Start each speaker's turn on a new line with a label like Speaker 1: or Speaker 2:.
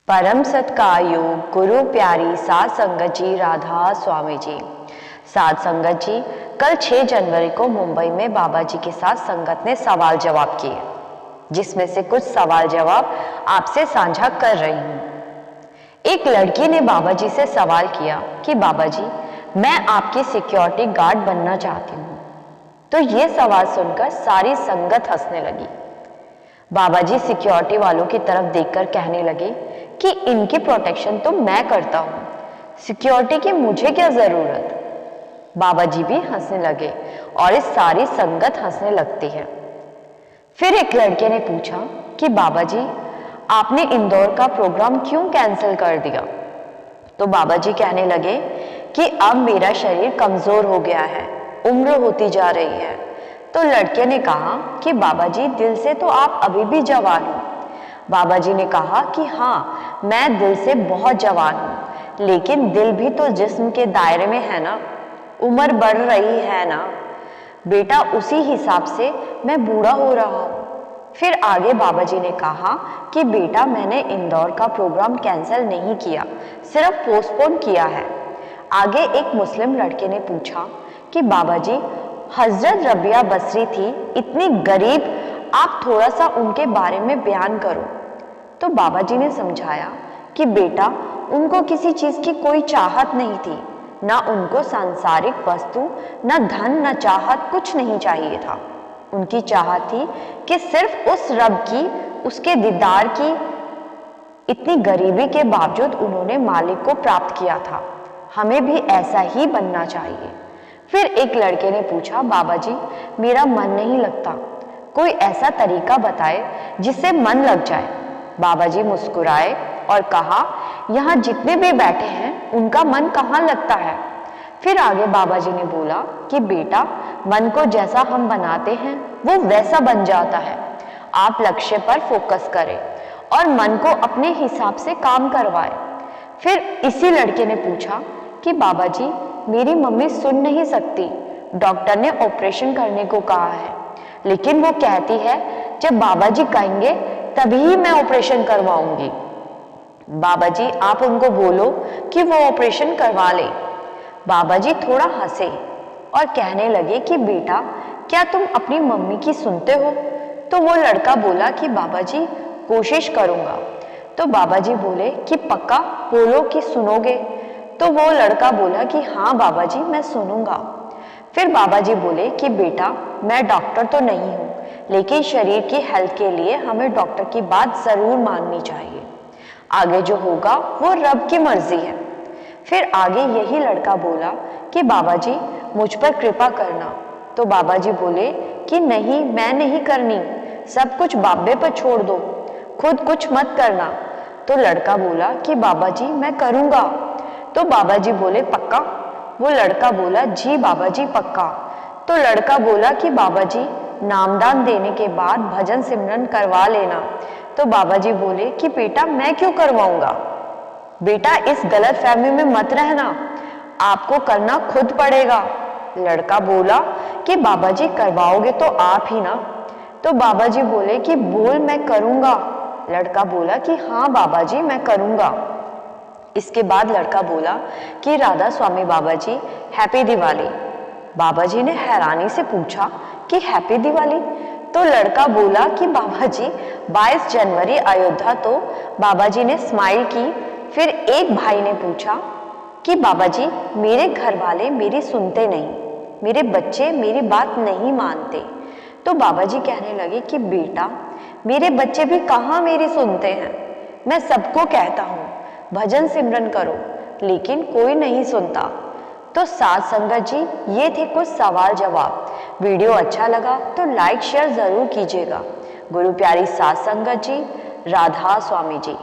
Speaker 1: परम सत्कायोग गुरु प्यारी साध संगत जी राधा स्वामी जी। साध संगत जी, कल 6 जनवरी को मुंबई में बाबा जी के साथ संगत ने सवाल जवाब किए, जिसमें से कुछ सवाल जवाब आपसे साझा कर रही हूँ। एक लड़की ने बाबा जी से सवाल किया कि बाबा जी, मैं आपकी सिक्योरिटी गार्ड बनना चाहती हूँ। तो ये सवाल सुनकर सारी संगत हंसने लगी। बाबा जी सिक्योरिटी वालों की तरफ देखकर कहने लगे कि इनकी प्रोटेक्शन तो मैं करता हूं, सिक्योरिटी की मुझे क्या जरूरत। बाबा जी भी हंसने लगे और इस सारी संगत हंसने लगती है। फिर एक लड़के ने पूछा कि बाबा जी, आपने इंदौर का प्रोग्राम क्यों कैंसिल कर दिया। तो बाबा जी कहने लगे कि अब मेरा शरीर कमजोर हो गया है, उम्र होती जा रही है। तो लड़के ने कहा कि बाबा जी, दिल से तो आप अभी भी जवान हो। बाबा जी ने कहा कि हाँ, मैं दिल से बहुत जवान हूँ, लेकिन दिल भी तो जिस्म के दायरे में है ना, उम्र बढ़ रही है ना बेटा, उसी हिसाब से मैं बूढ़ा हो रहा हूँ। फिर आगे बाबा जी ने कहा कि बेटा, मैंने इंदौर का प्रोग्राम कैंसिल नहीं किया, सिर्फ पोस्टपोन किया है। आगे एक मुस्लिम लड़के ने पूछा कि बाबा जी, हजरत रबिया बसरी थी, इतनी गरीब, आप थोड़ा सा उनके बारे में बयान करो। तो बाबा जी ने समझाया कि बेटा, उनको किसी चीज की कोई चाहत नहीं थी, ना उनको सांसारिक वस्तु, ना धन, ना चाहत, कुछ नहीं चाहिए था। उनकी चाहत थी कि सिर्फ उस रब की, उसके दीदार की। इतनी गरीबी के बावजूद उन्होंने मालिक को प्राप्त किया था। हमें भी ऐसा ही बनना चाहिए। फिर एक लड़के ने पूछा, बाबा जी, मेरा मन नहीं लगता, कोई ऐसा तरीका बताए जिससे मन लग जाए। बाबा जी मुस्कुराए और कहा, यहाँ जितने भी बैठे हैं उनका मन कहाँ लगता है। फिर आगे बाबा जी ने बोला कि बेटा, मन को जैसा हम बनाते हैं वो वैसा बन जाता है। आप लक्ष्य पर फोकस करें और मन को अपने हिसाब से काम करवाएं। फिर इसी लड़के ने पूछा कि बाबा जी, मेरी मम्मी सुन नहीं सकती, डॉक्टर ने ऑपरेशन करने को कहा है, लेकिन वो कहती है जब बाबा जी कहेंगे तभी मैं ऑपरेशन करवाऊंगी। बाबा जी, आप उनको बोलो कि वो ऑपरेशन करवा ले। बाबा जी थोड़ा हंसे और कहने लगे कि बेटा, क्या तुम अपनी मम्मी की सुनते हो। तो वो लड़का बोला कि बाबा जी, कोशिश करूंगा। तो बाबा जी बोले कि पक्का बोलो कि सुनोगे। तो वो लड़का बोला कि हाँ बाबा जी, मैं सुनूंगा। फिर बाबा जी बोले कि बेटा, मैं डॉक्टर तो नहीं हूँ, लेकिन शरीर की हेल्थ के लिए हमें डॉक्टर की बात जरूर माननी चाहिए। आगे जो होगा वो रब की मर्जी है। फिर आगे यही लड़का बोला कि बाबा जी, मुझ पर कृपा करना। तो बाबा जी बोले कि नहीं, मैं नहीं करनी, सब कुछ बाबे पर छोड़ दो, खुद कुछ मत करना। तो लड़का बोला कि बाबा जी, मैं करूंगा। तो बाबा जी बोले पक्का। वो लड़का बोला जी बाबा जी, पक्का। तो लड़का बोला कि बाबा जी, नामदान देने के बाद भजन सिमरन करवा लेना। तो बाबा जी बोले कि बेटा, मैं क्यों करवाऊंगा। बेटा, इस गलत फहमी में मत रहना, आपको करना खुद पड़ेगा। लड़का बोला कि बाबा जी, करवाओगे तो आप ही ना। तो बाबा जी बोले कि बोल, मैं करूंगा। लड़का बोला कि हाँ बाबा जी, मैं करूंगा। इसके बाद लड़का बोला कि राधा स्वामी बाबा जी, हैप्पी दिवाली। बाबा जी ने हैरानी से पूछा कि हैप्पी दिवाली। तो लड़का बोला कि बाबा जी, 22 जनवरी अयोध्या। तो बाबा जी ने स्माइल की। फिर एक भाई ने पूछा कि बाबा जी, मेरे घर वाले मेरी सुनते नहीं, मेरे बच्चे मेरी बात नहीं मानते। तो बाबा जी कहने लगे कि बेटा, मेरे बच्चे भी कहाँ मेरी सुनते हैं, मैं सबको कहता हूँ भजन सिमरन करो, लेकिन कोई नहीं सुनता। तो साध संगत जी, ये थे कुछ सवाल जवाब। वीडियो अच्छा लगा तो लाइक शेयर जरूर कीजिएगा। गुरु प्यारी साध संगत जी, राधा स्वामी जी।